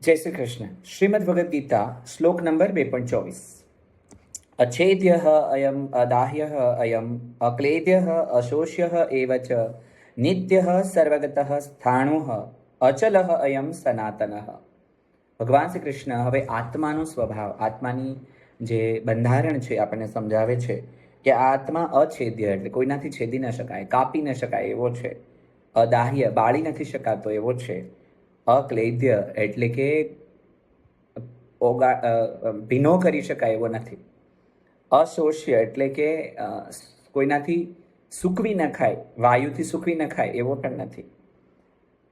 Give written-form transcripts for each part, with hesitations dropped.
જય શ્રી કૃષ્ણ. શ્રીમદ ભગવદ્ ગીતા શ્લોક નંબર 2.24. અછેદ્ય અયમ અદાહ્ય અયમ અક્લેદ્ય અશોષ્ય એવ ચ નિત્ય સર્વગત સ્થાણુ અચલ અયમ સનાતન. ભગવાન શ્રી કૃષ્ણ હવે આત્માનો સ્વભાવ, આત્માની જે બંધારણ છે આપણને સમજાવે છે કે આ આત્મા અછેદ્ય એટલે કોઈનાથી છેદી ન શકાય, કાપી ન શકાય એવો છે. અદાહ્ય બાળી નથી શકાતો એવો છે. અક્લેદ્ય એટલે કે ભીનો કરી શકાય એવો નથી. અશોષ્ય એટલે કે કોઈનાથી સૂકવી ન ખાય, વાયુથી સૂકવી ન ખાય એવો પણ નથી.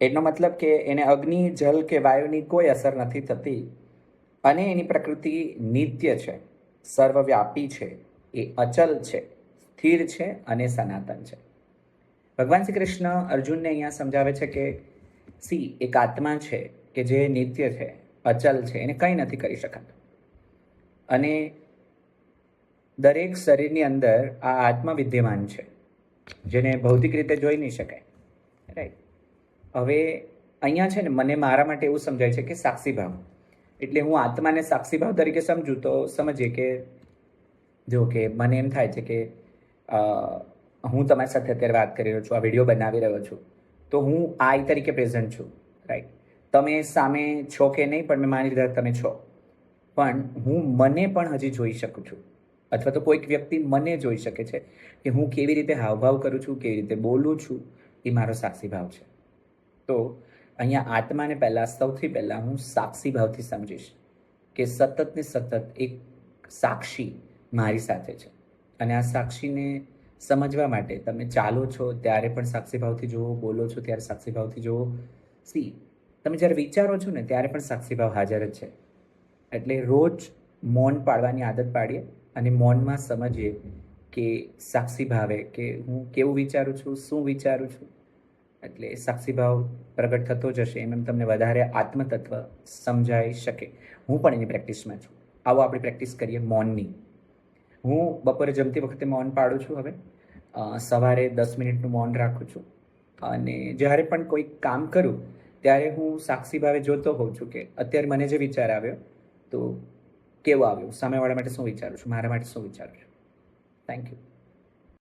એનો મતલબ કે એને અગ્નિ, જલ કે વાયુની કોઈ અસર નથી થતી અને એની પ્રકૃતિ નિત્ય છે, સર્વવ્યાપી છે, એ અચલ છે, સ્થિર છે અને સનાતન છે. ભગવાન શ્રી કૃષ્ણ અર્જુનને અહીંયા સમજાવે છે કે એક આત્મા છે કે જે નિત્ય છે, અચલ છે, એને કંઈ નથી કરી શકાતું. અને દરેક શરીરની અંદર આ આત્મા વિદ્યમાન છે, જેને ભૌતિક રીતે જોઈ નહીં શકાય. રાઈટ. હવે અહીંયા છે ને મને મારા માટે એવું સમજાય છે કે સાક્ષી ભાવ, એટલે હું આત્માને સાક્ષી ભાવ તરીકે સમજું તો સમજીએ કે જો કે મને એમ થાય છે કે હું તમારી સાથે અત્યારે વાત કરી રહ્યો છું, આ વિડીયો બનાવી રહ્યો છું, તો હું આઈ તરીકે પ્રેઝન્ટ છું. રાઈટ. તમે સામે છો કે નહીં પણ મેં માની લીધા તમે છો, પણ હું મને પણ હજી જોઈ શકું છું, અથવા તો કોઈક વ્યક્તિ મને જોઈ શકે છે કે હું કેવી રીતે હાવભાવ કરું છું, કેવી રીતે બોલું છું, એ મારો સાક્ષી ભાવ છે. તો અહીંયા આત્માને સૌથી પહેલાં હું સાક્ષી ભાવથી સમજીશ કે સતત ને સતત એક સાક્ષી મારી સાથે છે. અને આ સાક્ષીને સમજવા માટે તમે ચાલો છો ત્યારે પણ સાક્ષી ભાવથી જુઓ, બોલો છો ત્યારે સાક્ષી ભાવથી જુઓ. તમે જ્યારે વિચારો છો ને ત્યારે પણ સાક્ષી ભાવ હાજર જ છે. એટલે રોજ મૌન પાડવાની આદત પાડીએ અને મૌનમાં સમજીએ કે સાક્ષી ભાવે કે હું કેવું વિચારું છું, શું વિચારું છું. એટલે સાક્ષી ભાવ પ્રગટ થતો જશે એમ તમને વધારે આત્મતત્વ સમજાઈ શકે. હું પણ એની પ્રેક્ટિસમાં છું. આવો આપણે પ્રેક્ટિસ કરીએ મૌનની. હું બપોરે જમતી વખતે મૌન પાડું છું. હવે સવારે 10 મિનિટનું મૌન રાખું છું. અને જ્યારે પણ કોઈ કામ કરું ત્યારે હું સાક્ષી ભાવે જોતો હોઉં છું કે અત્યારે મને જે વિચાર આવ્યો તો કેવો આવ્યો, સામેવાળા માટે શું વિચારું છું, મારા માટે શું વિચારું છું. Thank you.